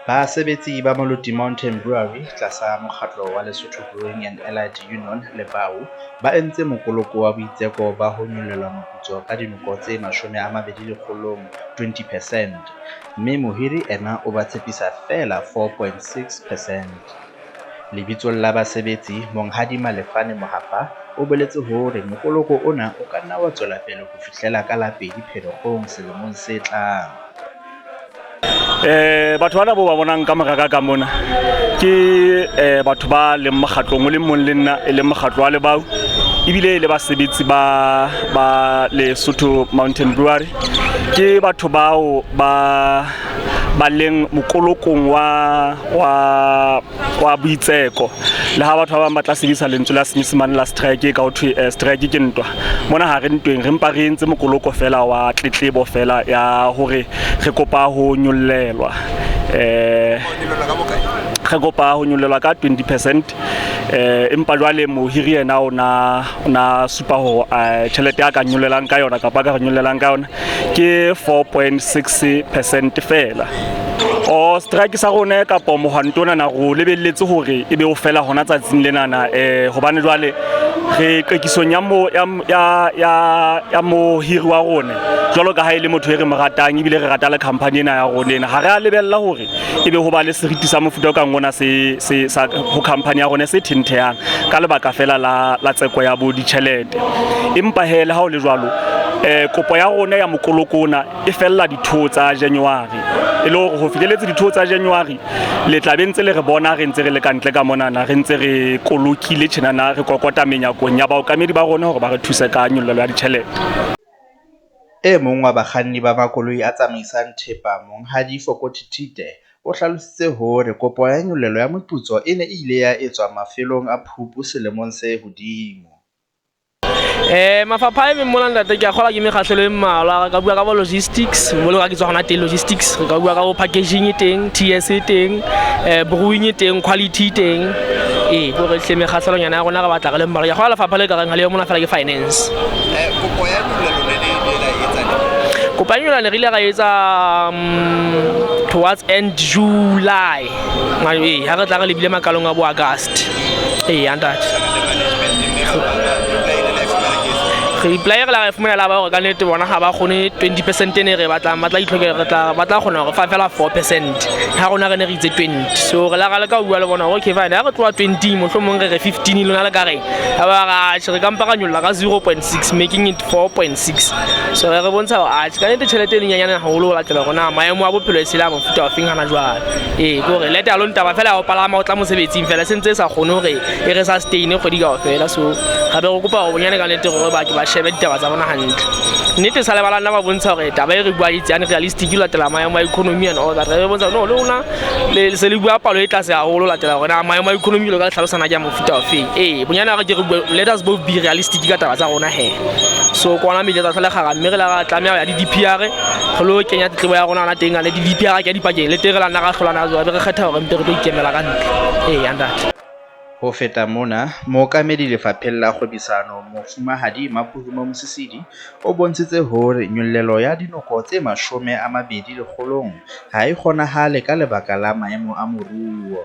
Basebetsi ba Molodi Mountain Brewery tlasa mokgatlo wa Lesotho Brewing and Allied Union le BAU ba entse mokoloko wa boitseko ba ho nyollelwa moputso ka dinoko tse 20% 20%, mme mohiri ena o ba tshepisa fela 4.6%. Lebitsong la basebetsi, Monghadi Malefane Mohapa o boletse hore mokoloko ona o ka nna wa tswela pele ho fihlela ka la 2 Pherekgong selemong se tlang. Batho bana bo ba bonang ka moraka ka mona ke batho ba le mokgatlong o le mong le nna e le mokgatlo wa le BAU ebile le basebetsi ba Lesotho Mountain Brewery ke batho bao ba leng mokolokong wa boitseko le ha batho ba batla sebisa lentswe la Senyesemane la strike ka ho thwe strike ke ntwa mona ha re ntweng re mpa re entse mokoloko fela wa tletlebo fela ya hore re kopa ho nyollelwa re kopa ho nyollelwa ka 20%, empa jwale mohiri yena ona supa ho tjhelete ya ka nyollelang ka yona kapa ka re nyollelang ka yona ke 4.6% fela. O strike sa rona kapa mohantona na go lebelletse hore ebe o fela hona tsatsing lena na hobane jwale re qekisong ya mo hiri wa rona jwalo ka ha ile motho e re moratang ebile re rata le company ena ya rona ha re a lebella hore ebe ho ba le seriti sa mofuta ka ngona se ho company ya rona se thintheang ka lebaka fela la tseko ya bo ditjhelete, empa hele ha o le jwalo kopo ya rona ya mokolokona e fella ditho tsa January e le hore ho fihleletse ditho tsa January le tla bentse le re bona re ntse re le kantle ka mona na re ntse re kolokile tjena re kokota menyakong ya baokamedi ba rona hore ba re thuse ka nyollelo ya ditjhelete. E mong wa bakganni ba makoloi a tsamaisang thepa Monghadi Fokotitite o hlalositse hore kopo ya nyollelo ya moputso e ne ile ya etswa mafelong a Phupu selemong se hodimo. Mafapha e mona ntate ke a kgola ke mekgahlelo e mmalwa ka bua ka bo logistics mo le ka ke tswa hona teng logistics re ka bua ka bo packaging teng TS teng brewing teng quality teng hore hle mekgahlelo nyana ya rona re batla re le mmalwa ya kgola lefapha le ka reng ha le mona fela ke finance. Kopo ya nyollelo le la etsa kopo ya nyollelo re ile ra etsa towards end July ha re tla re lebile makalong a bo August ntate re player la fumana la ba hore ka nnete bona ha ba khone 20% ne re batla itlhokela ba tla khona hore fa fela 4% ha rona re ne re itse 20, so re la ga le ka bua le bona okay fine ha re tloa 20 mohlomong re 15 lona le ka re ha ba ga re ka mpa ka nyolla ka 0.6 making it 4.6, so re bontsha ka nnete tjhelete e nyanyana haholo la tla rona maemo a bophelo e sela mo futa wa fing hana jwale gore leta lo ntaba fela o palama o tla mosebetsing fela sentse sa khone hore e re sa sustain kgwedi ka fela, so gabe go kopa go bonyane ka nnete gore ba ke ba shebe ditaba tsa bona hantle nnete sa le balana ba bontsha hore taba e re bua itse ane realistic la tela maemo a economy and all that re bontsha no le una le se le bua palo e tlase haholo la tela rona maemo a economy lo ka tlhalosana ja mofuta wa feng bonyane ga ke re let us both be realistic ka taba tsa rona he, so kwana mele tsa tlhole gaga mme re la tlamea ya di DPR go lo kenya tletlebo ya rona na teng a le di DPR ka dipakeng le tere la nna ga tlholana zo be re kgetha hore mpe re tlo ikemela ka ntle andate. Ho feta mona, mookamedi lefapheng la kgwebisano Mofumahadi Mapurumo Mosisidi o bontshitse hore nyollelo ya dinoko tse 20% ha e kgonahale ka lebaka la maemo a moruo.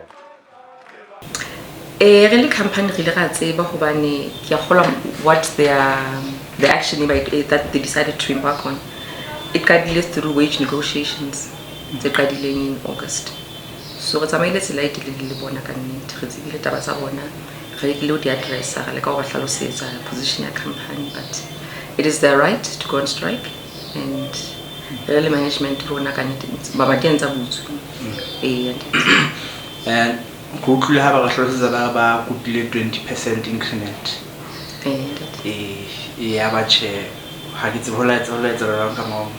Re le company re le ra tseba hobane ke a kgola what the action that they decided to embark on. It qadile through wage negotiations tse qadileng in August. So re tsamaile tsela e le bona ka nnete re tsebile taba tsa bona re ile di address re le ka go hlalosetsa position ya company, but it is their right to go on strike and the management rona ka nnete ba ba tentsa butsu go tlile ha ba hlalosetsa ba kutile 20% increment ya ba che ha ke tsebo la etsa ka mo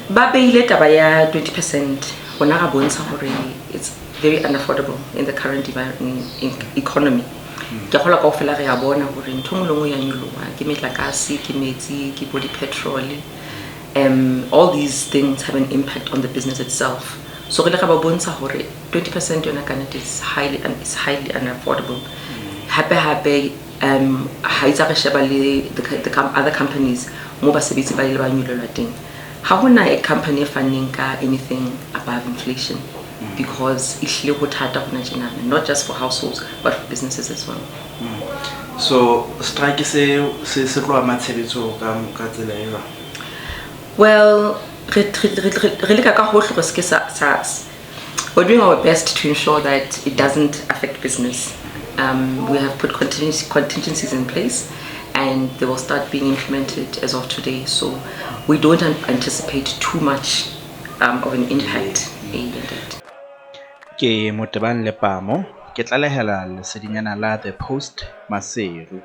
ba beile taba ya 20%. It's very unaffordable in the current economy. Ke gola ka ofela re ya bona hore ntho ngwe ya nyoloa ke metlakase ke metsi ke body petrol, all these things have an impact on the business itself, So re le ga ba bontsha hore 20% yona kannete is highly unaffordable. Hape ha itsa re sheba le the other companies mo basebetsi ba ile ba nyolelwa teng. Ha hona a company e fanning ka anything above inflation because ihlile ho thata hona tjena, not just for households but for businesses as well. So strike se tloa matshebetso ka tsela e jwang? Well, we're doing our best to ensure that it doesn't affect business. We have put contingencies in place and they will start being implemented as of today. So we don't anticipate too much of an impact. Ke Motebang Lepamo, ke tlalehela lesedinyana la The Post Maseru.